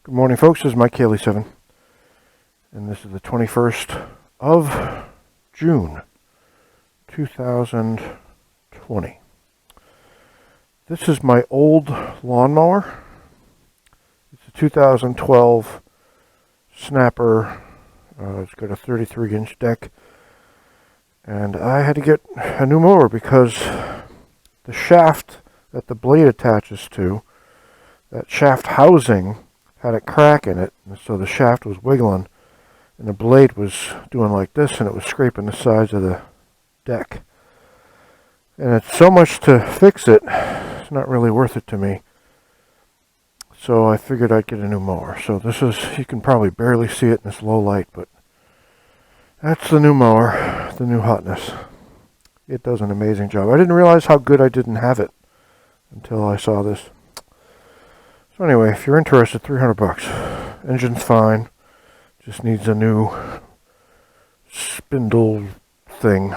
Good morning, folks. This is Mike Haley 7, and this is the 21st of June, 2020. This is my old lawnmower. It's a 2012 Snapper. It's got a 33-inch deck, and I had to get a new mower because the shaft that the blade attaches to, that shaft housing, had a crack in it, and so the shaft was wiggling, and the blade was doing like this, and it was scraping the sides of the deck. And it's so much to fix it, it's not really worth it to me. So I figured I'd get a new mower. So this is, you can probably barely see it in this low light, but that's the new mower, the new hotness. It does an amazing job. I didn't realize how good I didn't have it until I saw this. So anyway, if you're interested, $300. Engine's fine. Just needs a new spindle thing.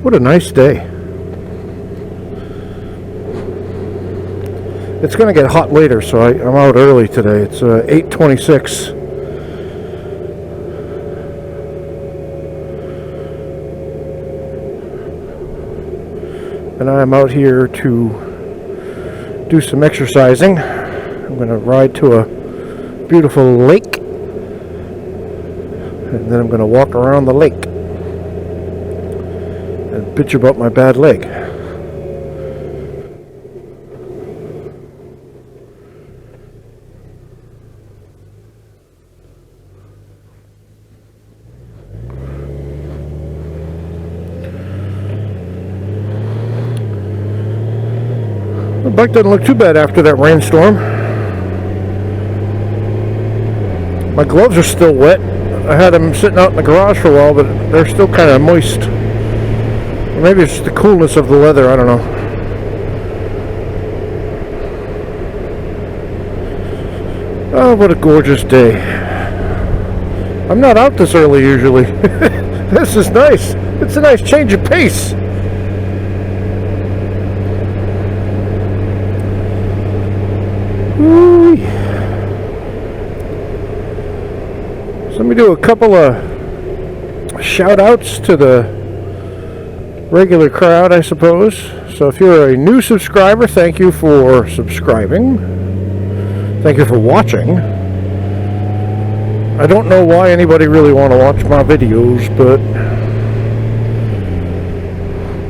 What a nice day. It's going to get hot later, so I'm out early today. It's 8:26. And I'm out here to do some exercising. I'm going to ride to a beautiful lake, and then I'm going to walk around the lake and bitch about my bad leg. The bike doesn't look too bad after that rainstorm. My gloves are still wet. I had them sitting out in the garage for a while, but they're still kind of moist. Or maybe it's the coolness of the leather, I don't know. Oh, what a gorgeous day. I'm not out this early usually. This is nice. It's a nice change of pace. So let me do a couple of shout outs to the regular crowd, I suppose. So if you're a new subscriber, thank you for subscribing. Thank you for watching. I don't know why anybody really want to watch my videos, but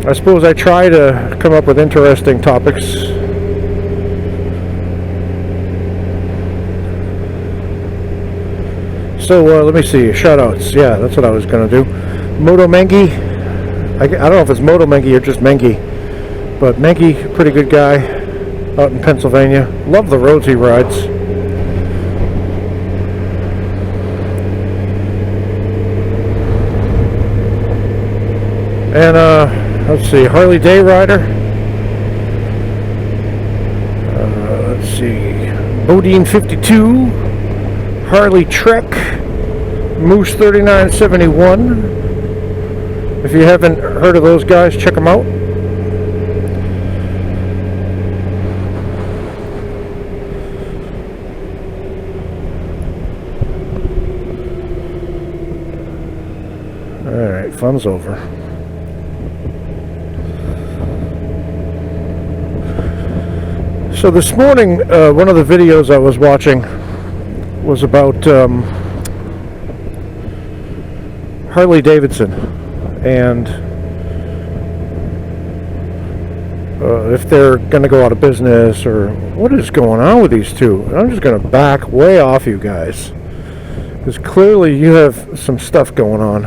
I suppose I try to come up with interesting topics. So let me see, shout outs. Yeah, that's what I was going to do. Moto Mengi. I don't know if it's Moto Mengi or just Mengi, but Mengi, pretty good guy out in Pennsylvania. Love the roads he rides. And let's see, Harley Day Rider. Let's see, Bodine 52, Harley Trek, Moose 3971. If you haven't heard of those guys, check them out. Alright, fun's over. So this morning, one of the videos I was watching was about Harley-Davidson, and if they're going to go out of business, or what is going on with these two. I'm just going to back way off you guys, because clearly you have some stuff going on.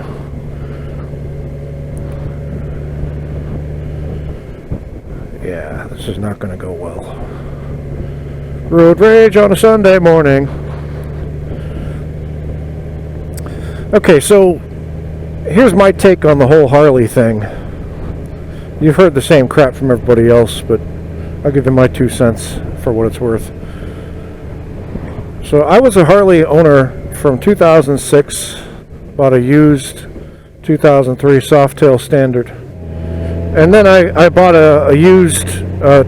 Yeah, this is not going to go well. Road rage on a Sunday morning. Okay, so here's my take on the whole Harley thing. You've heard the same crap from everybody else, but I'll give you my 2 cents for what it's worth. So I was a Harley owner from 2006, bought a used 2003 Softail Standard, And then I bought a used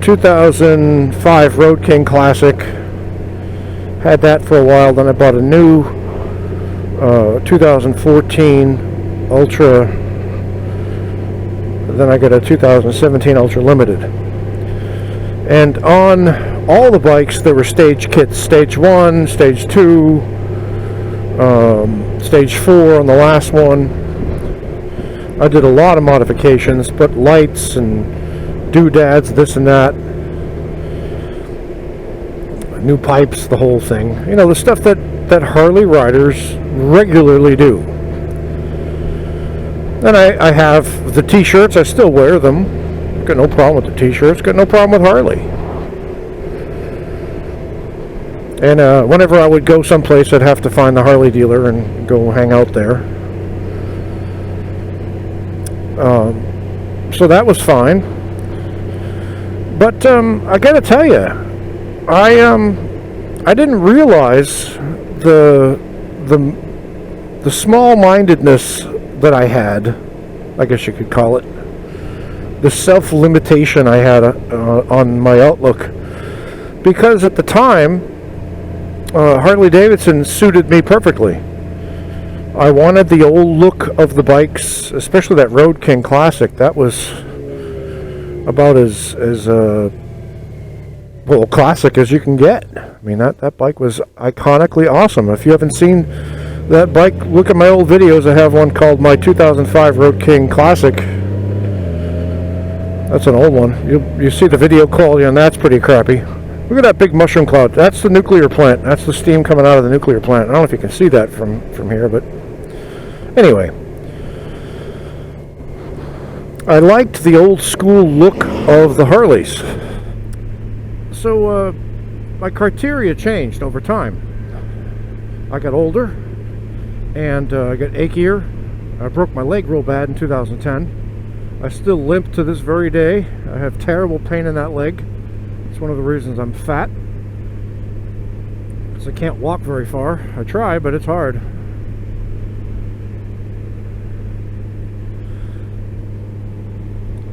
2005 Road King Classic. Had that for a while. Then I bought a new 2014 Ultra. Then I got a 2017 Ultra Limited. And on all the bikes there were stage kits. Stage 1, Stage 2, Stage 4 on the last one. I did a lot of modifications, put lights and doodads, this and that, new pipes, the whole thing. You know, the stuff that Harley riders regularly do. And I have the t-shirts, I still wear them. Got no problem with the t-shirts, got no problem with Harley. And whenever I would go someplace, I'd have to find the Harley dealer and go hang out there. So that was fine, but I gotta tell you, I didn't realize the small-mindedness that I had, I guess you could call it, the self-limitation I had on my outlook, because at the time Harley-Davidson suited me perfectly. I wanted the old look of the bikes, especially that Road King Classic. That was about as well classic as you can get. I mean, that bike was iconically awesome. If you haven't seen that bike, look at my old videos. I have one called my 2005 Road King Classic. That's an old one. You see the video quality on that's pretty crappy. Look at that big mushroom cloud. That's the nuclear plant. That's the steam coming out of the nuclear plant. I don't know if you can see that from here, but anyway, I liked the old school look of the Harleys. So my criteria changed over time. I got older and I got achier. I broke my leg real bad in 2010. I still limp to this very day. I have terrible pain in that leg. It's one of the reasons I'm fat, because I can't walk very far. I try, but it's hard.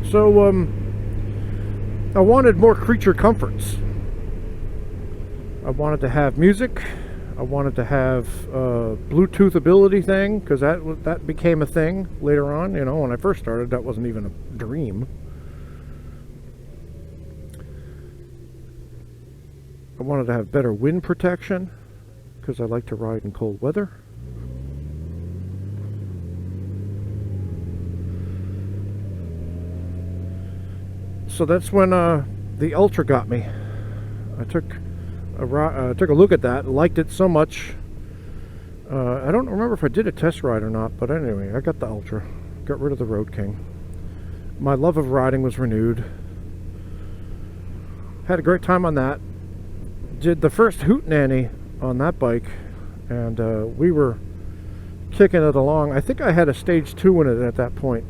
So I wanted more creature comforts. I wanted to have music. I wanted to have Bluetooth ability thing, because that became a thing later on. You know, when I first started, that wasn't even a dream. I wanted to have better wind protection, because I like to ride in cold weather. So that's when the Ultra got me. I took a look at that, liked it so much. I don't remember if I did a test ride or not, but anyway, I got the Ultra. Got rid of the Road King. My love of riding was renewed. Had a great time on that. Did the first hootenanny on that bike, and we were kicking it along. I think I had a Stage 2 in it at that point.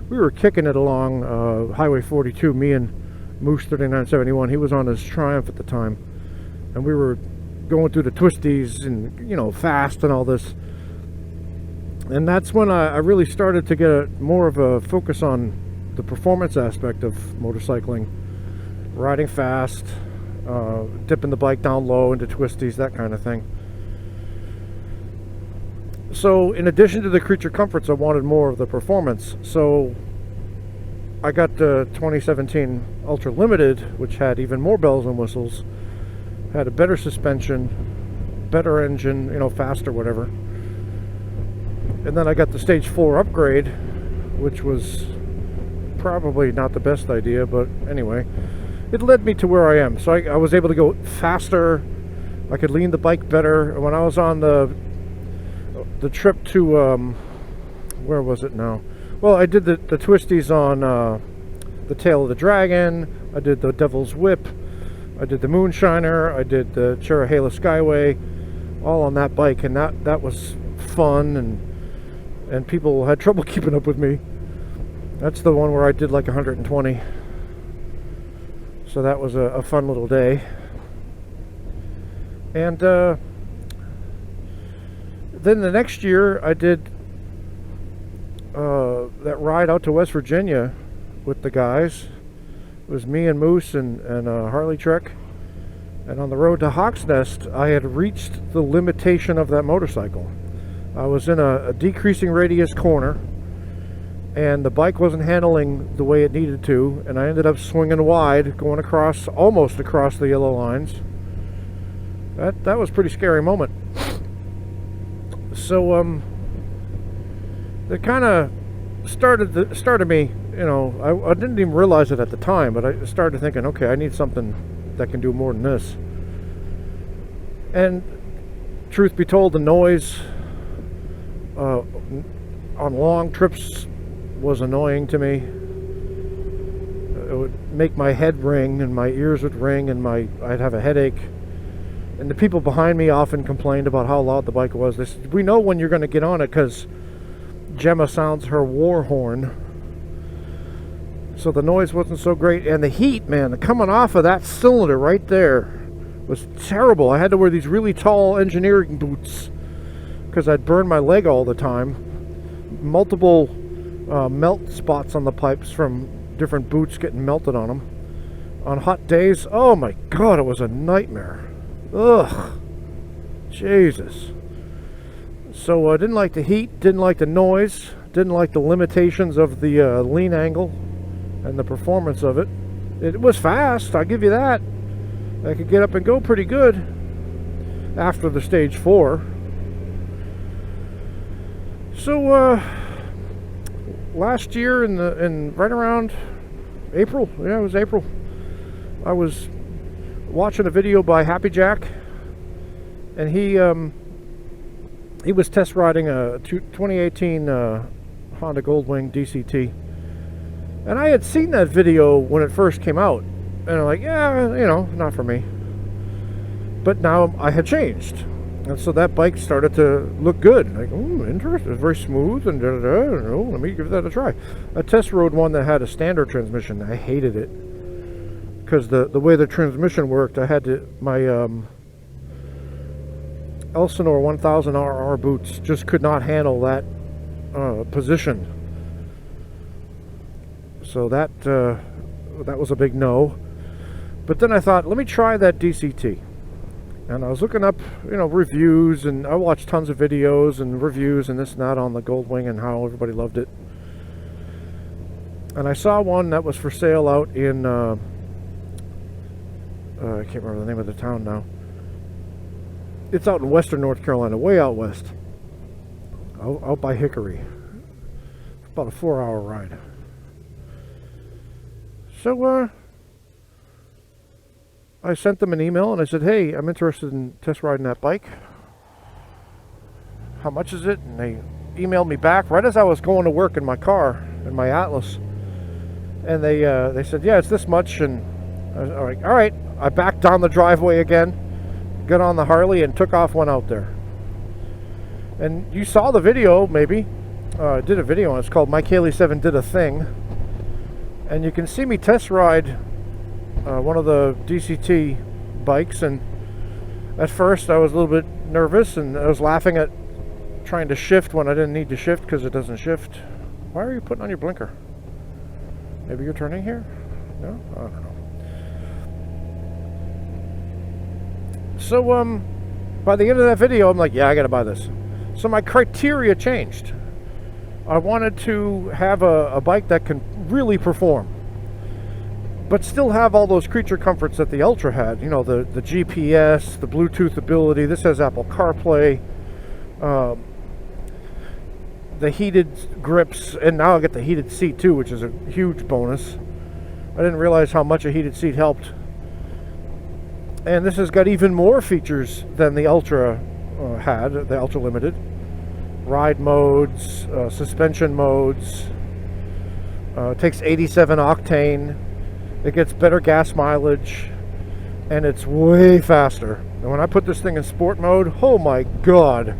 We were kicking it along Highway 42, me and Moose 3971. He was on his Triumph at the time, and we were going through the twisties and, you know, fast and all this. And that's when I really started to get more of a focus on the performance aspect of motorcycling, riding fast, dipping the bike down low into twisties, that kind of thing. So in addition to the creature comforts, I wanted more of the performance. So I got the 2017 Ultra Limited, which had even more bells and whistles, had a better suspension, better engine, you know, faster, whatever. And then I got the Stage 4 upgrade, which was probably not the best idea, but anyway, it led me to where I am. So I was able to go faster. I could lean the bike better. When I was on the trip to where was it now? Well, I did the twisties on the Tail of the Dragon. I did the Devil's Whip. I did the Moonshiner. I did the Cherahela Skyway, all on that bike, and that was fun, and people had trouble keeping up with me. That's the one where I did like 120. So that was a fun little day. And then the next year I did that ride out to West Virginia with the guys. It was me and Moose and Harley Trek. And on the road to Hawk's Nest, I had reached the limitation of that motorcycle. I was in a decreasing radius corner, and the bike wasn't handling the way it needed to, and I ended up swinging wide, going across, almost across the yellow lines. That was a pretty scary moment. So it kind of started me, you know, I didn't even realize it at the time, but I started thinking, okay, I need something that can do more than this. And truth be told, the noise on long trips was annoying to me. It would make my head ring and my ears would ring and I'd have a headache. And the people behind me often complained about how loud the bike was. They said, we know when you're going to get on it because Gemma sounds her war horn. So the noise wasn't so great. And the heat, man, coming off of that cylinder right there was terrible. I had to wear these really tall engineering boots because I'd burn my leg all the time. Multiple melt spots on the pipes from different boots getting melted on them. On hot days, oh my God, it was a nightmare. Ugh, Jesus. So I didn't like the heat, didn't like the noise, didn't like the limitations of the lean angle and the performance of it. It was fast, I'll give you that. I could get up and go pretty good after the stage 4. So last year in right around April, yeah, it was April, I was watching a video by Happy Jack, and he was test riding a 2018 Honda Goldwing DCT, and I had seen that video when it first came out, and I'm like, yeah, you know, not for me. But now I had changed, and so that bike started to look good. Like, oh, interesting, it's very smooth, and let me give that a try. I test rode one that had a standard transmission. I hated it because the way the transmission worked, I had to, my Elsinore 1000RR boots just could not handle that position. So that was a big no. But then I thought, let me try that DCT. And I was looking up, you know, reviews, and I watched tons of videos and reviews and this and that on the Goldwing and how everybody loved it. And I saw one that was for sale out in I can't remember the name of the town now. It's out in western North Carolina, way out west. Out by Hickory. About a 4-hour ride. So I sent them an email and I said, hey, I'm interested in test riding that bike. How much is it? And they emailed me back right as I was going to work in my car, in my Atlas. And they said, yeah, it's this much. And I was like, all right. I backed down the driveway again, got on the Harley, and took off, went out there. And you saw the video, maybe. I did a video, and it's called Mike Haley 7 Did a Thing. And you can see me test ride one of the DCT bikes. And at first, I was a little bit nervous, and I was laughing at trying to shift when I didn't need to shift because it doesn't shift. Why are you putting on your blinker? Maybe you're turning here? No? I don't know. So, by the end of that video, I'm like, yeah, I gotta buy this. So my criteria changed. I wanted to have a bike that can really perform, but still have all those creature comforts that the Ultra had. You know, the GPS, the Bluetooth ability. This has Apple CarPlay, the heated grips, and now I get the heated seat too, which is a huge bonus. I didn't realize how much a heated seat helped. And this has got even more features than the Ultra had, the Ultra Limited. Ride modes, suspension modes. Takes 87 octane. It gets better gas mileage. And it's way faster. And when I put this thing in sport mode, oh my God.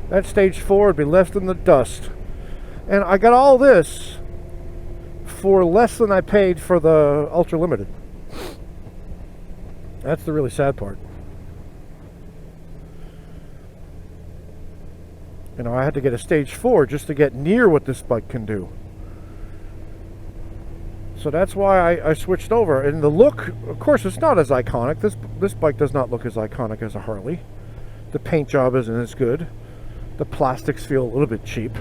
That stage 4 would be left in the dust. And I got all this for less than I paid for the Ultra Limited. That's the really sad part. You know, I had to get a stage 4 just to get near what this bike can do. So that's why I switched over. And the look, of course, it's not as iconic. This bike does not look as iconic as a Harley. The paint job isn't as good. The plastics feel a little bit cheap.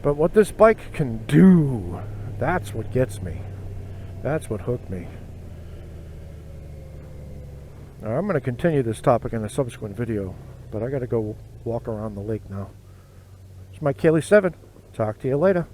But what this bike can do, that's what gets me. That's what hooked me. Now, I'm going to continue this topic in a subsequent video, but I got to go walk around the lake now. It's my Kaylee 7. Talk to you later.